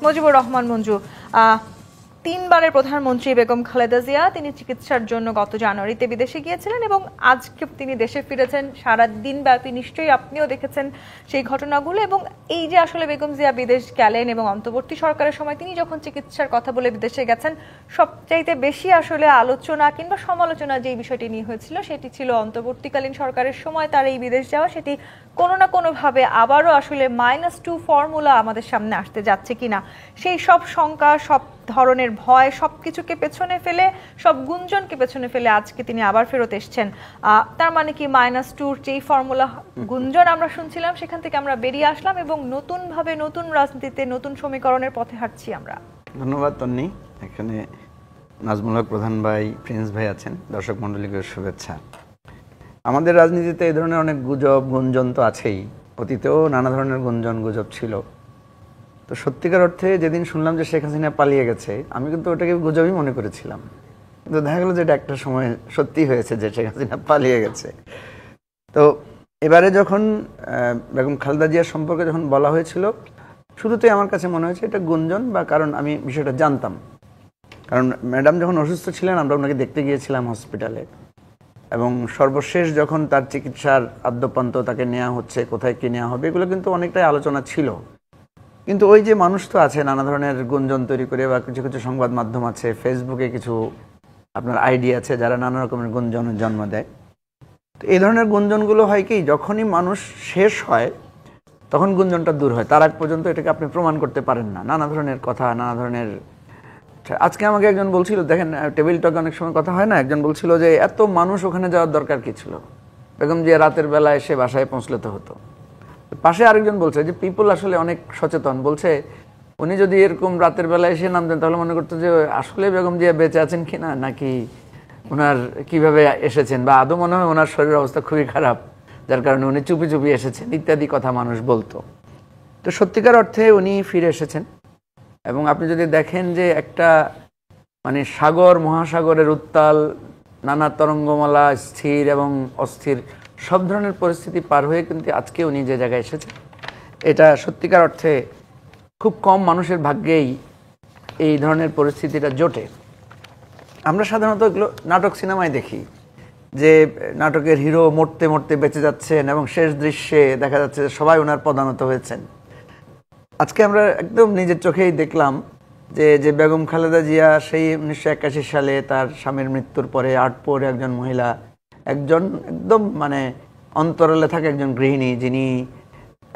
মুজিবুর রহমান মঞ্জু, তিনবারের প্রধানমন্ত্রী বেগম খালেদা জিয়া তিনি চিকিৎসার জন্য গত জানুয়ারিতে বিদেশে গিয়েছিলেন এবং আজকে তিনি দেশে ফিরেছেন। সারা দিন ব্যাপী নিশ্চয়ই আপনিও দেখেছেন সেই ঘটনাগুলো। এবং এই যে আসলে বেগম জিয়া বিদেশ গেলেন এবং অন্তর্বর্তী সরকারের সময় তিনি যখন চিকিৎসার কথা বলে বিদেশে গেছেন, সবচাইতে বেশি আসলে আলোচনা কিংবা সমালোচনা যে বিষয়টি নিয়ে হয়েছিল সেটি ছিল অন্তর্বর্তীকালীন সরকারের সময় তার এই বিদেশ যাওয়া, সেটি কোনো না কোনোভাবে আবারও আসলে -2 ফর্মুলা আমাদের সামনে আসতে যাচ্ছে কিনা, সেই সব শঙ্কা, সব ধরনের ভয়, সবকিছুকে পেছনে ফেলে, সব গুঞ্জনকে পেছনে ফেলে আজকে তিনি আবার ফেরত এসছেন। তার মানে কি -2 যেই ফর্মুলা গুঞ্জন আমরা শুনছিলাম সেখান থেকে আমরা বেরিয়ে আসলাম এবং নতুনভাবে নতুন রাজনীতিতে নতুন সমীকরণের পথে হাঁটছি আমরা। ধন্যবাদ তন্নি। এখানে নাজমুল হক প্রধান ভাই, প্রিন্স ভাই আছেন, দর্শক মণ্ডলীকে শুভেচ্ছা। আমাদের রাজনীতিতে এই ধরনের অনেক গুজব গুঞ্জন তো আছেই, অতীতেও নানা ধরনের গুঞ্জন গুজব ছিল। তো সত্যিকার অর্থে যেদিন শুনলাম যে শেখ হাসিনা পালিয়ে গেছে, আমি কিন্তু ওটাকে গুজবই মনে করেছিলাম, কিন্তু দেখা গেল যে এটা একটা সময় সত্যি হয়েছে যে শেখ হাসিনা পালিয়ে গেছে। তো এবারে যখন বেগম খালেদা জিয়ার সম্পর্কে যখন বলা হয়েছিল, শুরুতেই আমার কাছে মনে হয়েছে এটা গুঞ্জন, বা কারণ আমি বিষয়টা জানতাম। কারণ ম্যাডাম যখন অসুস্থ ছিলেন আমরা ওনাকে দেখতে গিয়েছিলাম হসপিটালে, এবং সর্বশেষ যখন তার চিকিৎসার আদ্যপান্ত তাকে নেওয়া হচ্ছে, কোথায় কী নেওয়া হবে, এগুলো কিন্তু অনেকটাই আলোচনা ছিল। কিন্তু ওই যে মানুষ তো আছে নানা ধরনের গুঞ্জন তৈরি করে, বা কিছু কিছু সংবাদ মাধ্যম আছে, ফেসবুকে কিছু আপনার আইডি আছে যারা নানা রকমের গুঞ্জনের জন্ম দেয়। তো এই ধরনের গুঞ্জনগুলো হয় কি, যখনই মানুষ শেষ হয় তখন গুঞ্জনটা দূর হয়, তার আগ পর্যন্ত এটাকে আপনি প্রমাণ করতে পারেন না। নানা ধরনের কথা, নানা ধরনের। আজকে আমাকে একজন বলছিল, দেখেন টেবিল টকে অনেক সময় কথা হয় না, একজন বলছিল যে এত মানুষ ওখানে যাওয়ার দরকার কি ছিল, বেগম জিয়া রাতের বেলা এসে বাসায় পৌঁছলে তো হতো। পাশে আরেকজন বলছে যে পিপল আসলে অনেক সচেতন, বলছে উনি যদি এরকম রাতের বেলা এসে নামতেন তাহলে মনে করতো যে আসলে বেগম জিয়া বেঁচে আছেন কিনা, নাকি ওনার কিভাবে এসেছেন, বা আদৌ মনে হয় ওনার শরীরের অবস্থা খুবই খারাপ যার কারণে উনি চুপি চুপি এসেছেন, ইত্যাদি কথা মানুষ বলতো। তো সত্যিকার অর্থে উনি ফিরে এসেছেন। এবং আপনি যদি দেখেন যে একটা মানে সাগর, মহাসাগরের উত্তাল, নানা তরঙ্গমালা, স্থির এবং অস্থির সব ধরনের পরিস্থিতি পার হয়ে কিন্তু আজকে উনি যে জায়গায় এসেছেন, এটা সত্যিকার অর্থে খুব কম মানুষের ভাগ্যেই এই ধরনের পরিস্থিতিটা জোটে। আমরা সাধারণত এগুলো নাটক সিনেমায় দেখি, যে নাটকের হিরো মরতে মরতে বেঁচে যাচ্ছেন এবং শেষ দৃশ্যে দেখা যাচ্ছে সবাই ওনার পদানত হয়েছেন। আজকে আমরা একদম নিজের চোখেই দেখলাম যে বেগম খালেদা জিয়া সেই 1981 সালে তার স্বামীর মৃত্যুর পরে আটপোর একজন মহিলা, একজন একদম মানে অন্তরালে থাকা একজন গৃহিণী, যিনি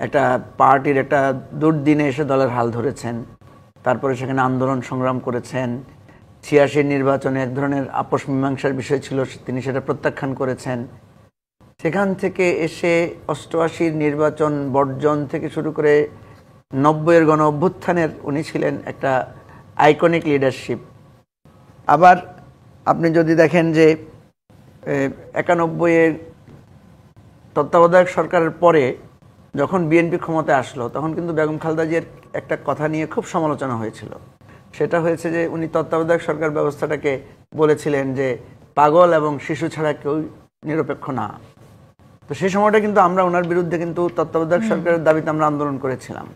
একটা পার্টির একটা দুর্দিনে এসে দলের হাল ধরেছেন, তারপরে সেখানে আন্দোলন সংগ্রাম করেছেন। 86 নির্বাচনে এক ধরনের আপোষ মীমাংসার বিষয় ছিল, তিনি সেটা প্রত্যাখ্যান করেছেন। সেখান থেকে এসে 88 নির্বাচন বর্জন থেকে শুরু করে 90-এর গণ অভ্যুত্থানের উনি ছিলেন একটা আইকনিক লিডারশিপ। আবার আপনি যদি দেখেন যে 91-এর তত্ত্বাবধায়ক সরকারের পরে যখন বিএনপি ক্ষমতায় আসলো, তখন কিন্তু বেগম খালেদা জিয়ার একটা কথা নিয়ে খুব সমালোচনা হয়েছিল। সেটা হয়েছে যে উনি তত্ত্বাবধায়ক সরকার ব্যবস্থাটাকে বলেছিলেন যে পাগল এবং শিশু ছাড়া কেউ নিরপেক্ষ না। তো সেই সময়টা কিন্তু আমরা ওনার বিরুদ্ধে কিন্তু তত্ত্বাবধায়ক সরকারের দাবিতে আমরা আন্দোলন করেছিলাম।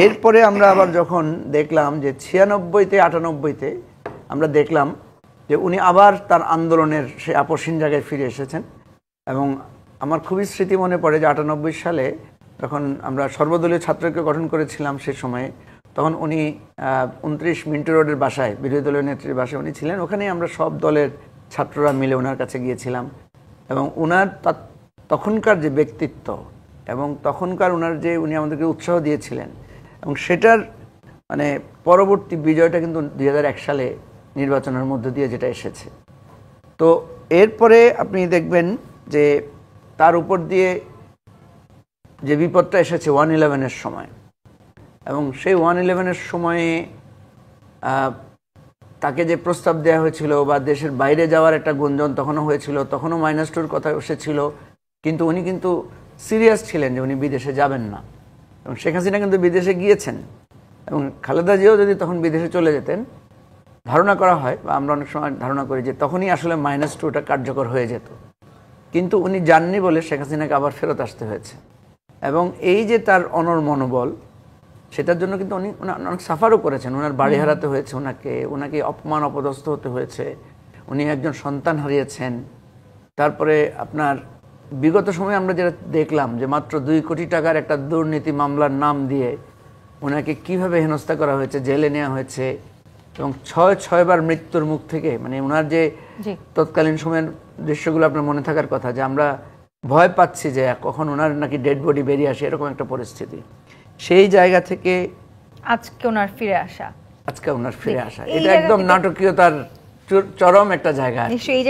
এরপরে আমরা আবার যখন দেখলাম যে 96-তে 98-তে আমরা দেখলাম যে উনি আবার তার আন্দোলনের সেই আপসহীন জায়গায় ফিরে এসেছেন। এবং আমার খুবই স্মৃতি মনে পড়ে যে 98 সালে যখন আমরা সর্বদলীয় ছাত্রকে গঠন করেছিলাম, সে সময়ে তখন উনি 29 মিন্টু রোডের বাসায়, বিরোধী দলীয় নেত্রীর বাসায় উনি ছিলেন। ওখানেই আমরা সব দলের ছাত্ররা মিলে ওনার কাছে গিয়েছিলাম। এবং ওনার তখনকার যে ব্যক্তিত্ব এবং তখনকার ওনার যে উনি আমাদেরকে উৎসাহ দিয়েছিলেন, এবং সেটার মানে পরবর্তী বিজয়টা কিন্তু 2001 সালে নির্বাচনের মধ্য দিয়ে যেটা এসেছে। তো এরপরে আপনি দেখবেন যে তার উপর দিয়ে যে বিপদটা এসেছে 1/11-এর সময়, এবং সেই 1/11-এর সময়ে তাকে যে প্রস্তাব দেওয়া হয়েছিল বা দেশের বাইরে যাওয়ার একটা গুঞ্জন তখনও হয়েছিল, তখনও -2-র কথা এসেছিল, কিন্তু উনি কিন্তু সিরিয়াস ছিলেন যে উনি বিদেশে যাবেন না। এবং শেখ হাসিনা কিন্তু বিদেশে গিয়েছেন, এবং খালেদা জিয়াও যদি তখন বিদেশে চলে যেতেন, ধারণা করা হয় বা আমরা অনেক সময় ধারণা করি যে তখনই আসলে -2টা কার্যকর হয়ে যেত। কিন্তু উনি যাননি বলে শেখ হাসিনাকে আবার ফেরত আসতে হয়েছে। এবং এই যে তার অনড় মনোবল, সেটার জন্য কিন্তু উনি অনেক সাফারও করেছেন। ওনার বাড়ি হারাতে হয়েছে, ওনাকে অপমান অপদস্থ হতে হয়েছে, উনি একজন সন্তান হারিয়েছেন। তারপরে আপনার বিগত সময়ে আমরা যেটা দেখলাম যে মাত্র 2 কোটি টাকার একটা দুর্নীতি মামলার নাম দিয়ে ওনাকে কিভাবে হেনস্থা করা হয়েছে, জেলে নেওয়া হয়েছে এবং 6বার মৃত্যুর মুখ থেকে, মানে ওনার যে তৎকালীন সময়ের দৃশ্যগুলো আপনার মনে থাকার কথা, যে আমরা ভয় পাচ্ছি যে কখন ওনার নাকি ডেড বডি বেরিয়ে আসে, এরকম একটা পরিস্থিতি। সেই জায়গা থেকে আজকে ওনার ফিরে আসা, এটা একদম নাটকীয়তার চরম একটা জায়গা। নিশ্চয়ই